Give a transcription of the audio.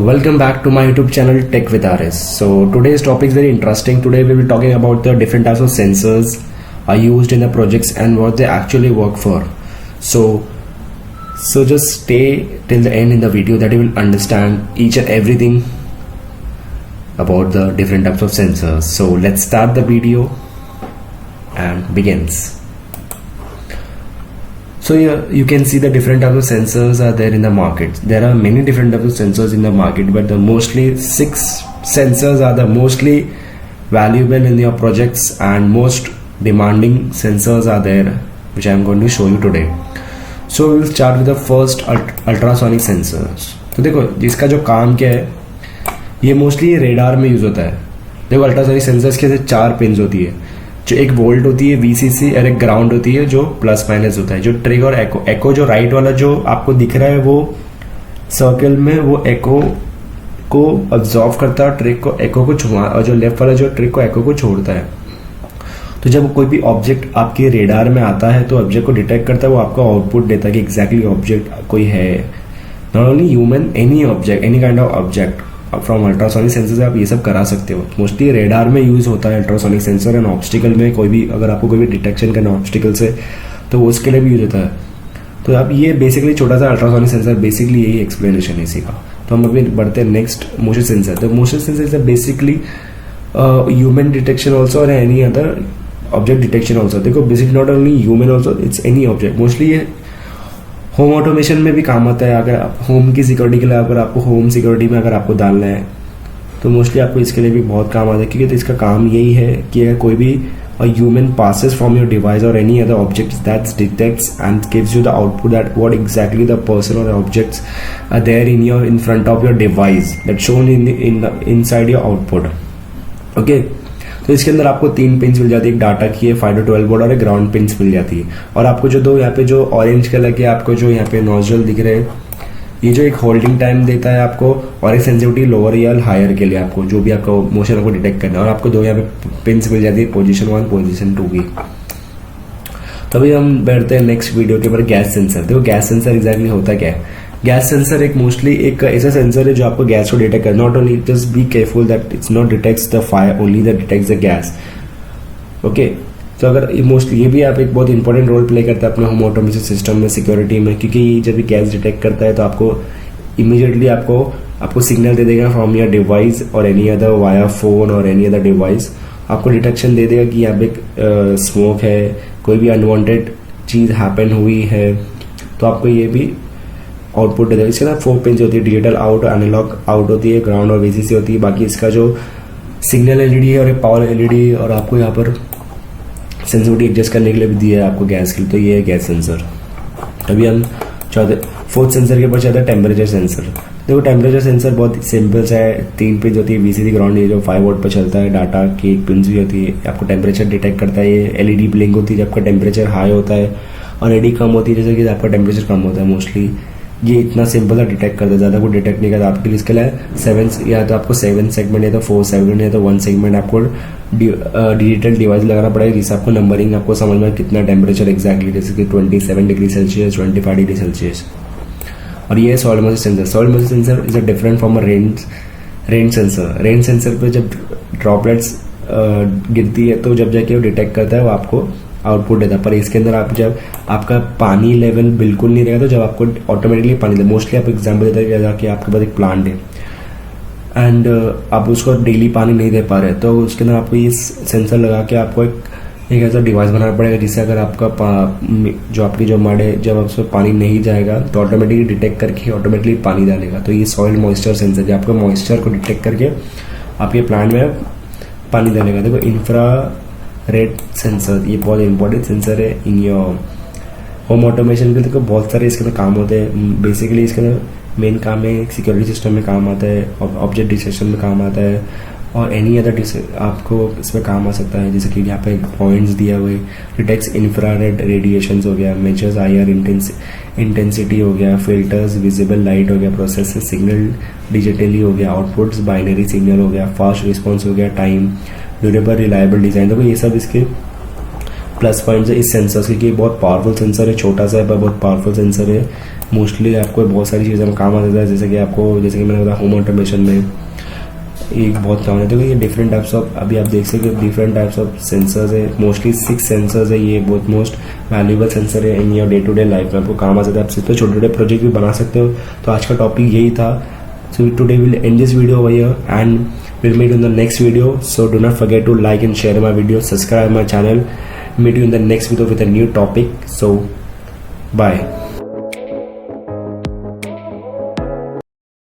Welcome back to my YouTube channel Tech with RS. So today's topic is very interesting. Today we will be talking about the different types of sensors are used in the projects and what they actually work for. So just stay till the end in the video that you will understand each and everything about the different types of sensors. So let's start the video and begins. So here you can see the different types of sensors are there in the market. There are many different types of sensors in the market, but the mostly 6 sensors are the mostly valuable in your projects and most demanding sensors are there, which I am going to show you today. So we will start with the first ultrasonic sensors. तो देखो जिसका जो काम क्या है, ये mostly radar में use होता है. देखो अल्ट्रासोनिक सेंसर्स के 4 पिन्स होती है, जो एक वोल्ट होती है VCC और एक ग्राउंड होती है जो प्लस माइनस होता है. जो ट्रिग और एको जो राइट वाला जो आपको दिख रहा है वो सर्कल में वो एको को अब्जॉर्व करता है, ट्रिग को एको को छुआ, और जो लेफ्ट वाला जो ट्रिग को एको को छोड़ता है. तो जब कोई भी ऑब्जेक्ट आपके रेडार में आता है तो ऑब्जेक्ट को डिटेक्ट करता है, वो आपको आउटपुट देता है कि एग्जैक्टली ऑब्जेक्ट कोई है. Not only human, any object, any kind of object from ultrasonic sensor से आप ये सब करा सकते हो. मोस्टली रेडार में यूज होता है अल्ट्रासोनिक सेंसर, एंड ऑब्स्टिकल में कोई भी अगर आपको कोई भी डिटेक्शन करना ऑब्स्टिकल से तो उसके लिए भी यूज होता है. तो अब ये बेसिकली छोटा सा अल्ट्रासोनिक सेंसर, बेसिकली यही एक्सप्लेनेशन है इसी का. तो हम अभी बढ़ते हैं नेक्स्ट, मोशन सेंसर. तो motion sensor is basically human detection also और any other object detection also. देखो basically not only human also, it's any object. Mostly ये होम ऑटोमेशन में भी काम आता है. अगर आप होम की सिक्योरिटी के लिए, अगर आपको होम सिक्योरिटी में अगर आपको डालना है तो मोस्टली आपको इसके लिए भी बहुत काम आता है, क्योंकि तो इसका काम यही है कि अगर कोई भी human passes from your device or any other object that detects and gives you the output that what exactly the person or objects are there in front of your device that shown inside your output. Okay. तो इसके अंदर आपको 3 pins मिल जाती है. एक data की है 5 to 12 volt और एक ग्राउंड पिन्स मिल जाती है. और आपको जो दो यहाँ पे जो ऑरेंज कलर के आपको जो यहाँ पे नोजल दिख रहे हैं, ये जो एक होल्डिंग टाइम देता है आपको, और एक सेंसिटिविटी लोअर या हायर के लिए आपको जो भी आपको मोशन आपको डिटेक्ट करना है. और आपको दो यहाँ पे पिन्स मिल जाती है, पोजीशन 1 पोजीशन 2 की. तभी हम बैठते हैं नेक्स्ट वीडियो के ऊपर, गैस सेंसर. देखो गैस सेंसर एग्जैक्टली होता क्या है. गैस सेंसर एक मोस्टली एक ऐसा सेंसर है जो आपको गैस को डिटेक्ट कर. Not only, just be careful that it's not detects the fire, only that detects the gas. Okay. तो अगर मोस्टली ये भी आप एक बहुत इंपॉर्टेंट रोल प्ले करता है अपने होम ऑटोमेशन सिस्टम में, सिक्योरिटी में, क्योंकि जब भी गैस डिटेक्ट करता है तो आपको इमीडिएटली आपको सिग्नल दे देगा फ्रॉम योर डिवाइस और एनी अदर वाया फोन और एनी अदर डिवाइस. आपको डिटेक्शन दे देगा कि यहाँ पे स्मोक है, कोई भी अनवांटेड चीज हैपन हुई है, तो आपको ये भी आउटपुट दे देगा. इसके साथ 4 पिन्स होती है, डिजिटल आउट, एनालॉग आउट होती है, ग्राउंड और VCC होती है. बाकी इसका जो सिग्नल LED है और एक पावर LED, और आपको यहाँ पर सेंसिटिविटी एडजस्ट करने के लिए भी दिया है आपको गैस के लिए. तो ये है गैस सेंसर. अभी हम फोर्थ सेंसर के ऊपर जाते हैं, टेम्परेचर सेंसर. देखो टेम्परेचर सेंसर बहुत सिंपल सा है. 3 पिन होती है, VCC ग्राउंड, ये जो 5 वोल्ट पर चलता है. डाटा की 1 पिन भी होती है, आपको टेम्परेचर डिटेक्ट करता है. ये LED ब्लिंक होती है जब आपका टेम्परेचर हाई होता है, और LED कम होती है जैसे कि आपका टेम्परेचर कम होता है. मोस्टली ये इतना सिंपल सा डिटेक्ट करता है, ज़्यादा को डिटेक्ट नहीं करता. आपके लिए इसके लिए 7 या तो आपको 7 सेगमेंट या तो 4 सेगमेंट या तो 1 सेगमेंट आपको डिजिटल डिवाइस लगाना पड़ेगा, जिससे आपको नंबरिंग आपको समझ में कितना टेम्परेचर एग्जैक्टली, जैसे कि 27 डिग्री सेल्सियस, 25 डिग्री सेल्सियस. और ये है solid moisture sensor. Solid moisture sensor is a different from a rain sensor. Rain sensor पे जब ड्रॉपलेट्स गिरती है तो जब जाके वो डिटेक्ट करता है, वो आपको आउटपुट देता है. पर इसके अंदर आप जब आपका पानी लेवल बिल्कुल नहीं रहेगा तो जब आपको ऑटोमेटिकली पानी दे. मोस्टली आप एग्जाम्पल देते हैं कि आपके पास एक प्लांट है एंड आप उसको डेली पानी नहीं दे पा रहे, तो उसके अंदर आपको ये सेंसर लगा के आपको एक ऐसा डिवाइस बनाना पड़ेगा जिससे अगर आपका जो आपकी जो मड है, जब उसमें पानी नहीं जाएगा तो ऑटोमेटिकली डिटेक्ट करके ऑटोमेटिकली पानी डालेगा. तो ये सॉइल मॉइस्चर सेंसर जो आपको मॉइस्चर को डिटेक्ट करके आपके प्लांट में पानी डालेगा. देखो इंफ्रा रेड सेंसर, ये बहुत इंपॉर्टेंट सेंसर है इन योर होम ऑटोमेशन के. देखो बहुत सारे इसके अंदर काम होते हैं. बेसिकली इसके अंदर मेन काम है सिक्योरिटी सिस्टम में काम आता है, ऑब्जेक्ट डिटेक्शन में काम आता है, और एनी अदर आपको इसमें काम आ सकता है. जैसे कि यहाँ पे पॉइंट्स दिया हुए, डिटेक्ट्स इंफ्रारेड रेडिएशंस हो गया, मेजर्स IR इंटेंसिटी हो गया, फिल्टर्स विजिबल लाइट हो गया, प्रोसेस सिग्नल डिजिटली हो गया, आउटपुट्स बाइनरी सिग्नल हो गया, फास्ट रिस्पॉन्स हो गया, टाइम, ड्यूरेबल रिलायबल डिजाइन. देखो ये सब इसके प्लस पॉइंट्स है इस सेंसर के. बहुत पावरफुल सेंसर है, छोटा सा है पर बहुत पावरफुल सेंसर है. मोस्टली आपको बहुत सारी चीज़ों में काम आ जाता है, जैसे कि मैंने बताया होम ऑटोमेशन में एक बहुत काम आता है। ये डिफरेंट टाइप्स ऑफ, अभी आप देख सकते हो डिफरेंट टाइप्स ऑफ सेंसर्स है, मोस्टली 6 सेंसर्स है। ये बहुत मोस्ट वैल्यूएबल सेंसर है in your day to day life में, आपको काम आ जाता है। आप सिर्फ छोटे छोटे प्रोजेक्ट भी बना सकते हो। तो आज का टॉपिक यही था। So today will and this video over here and we'll meet in the next video. So do not forget to like and share my video, subscribe my channel. Meet you in the next video with a new topic. So bye.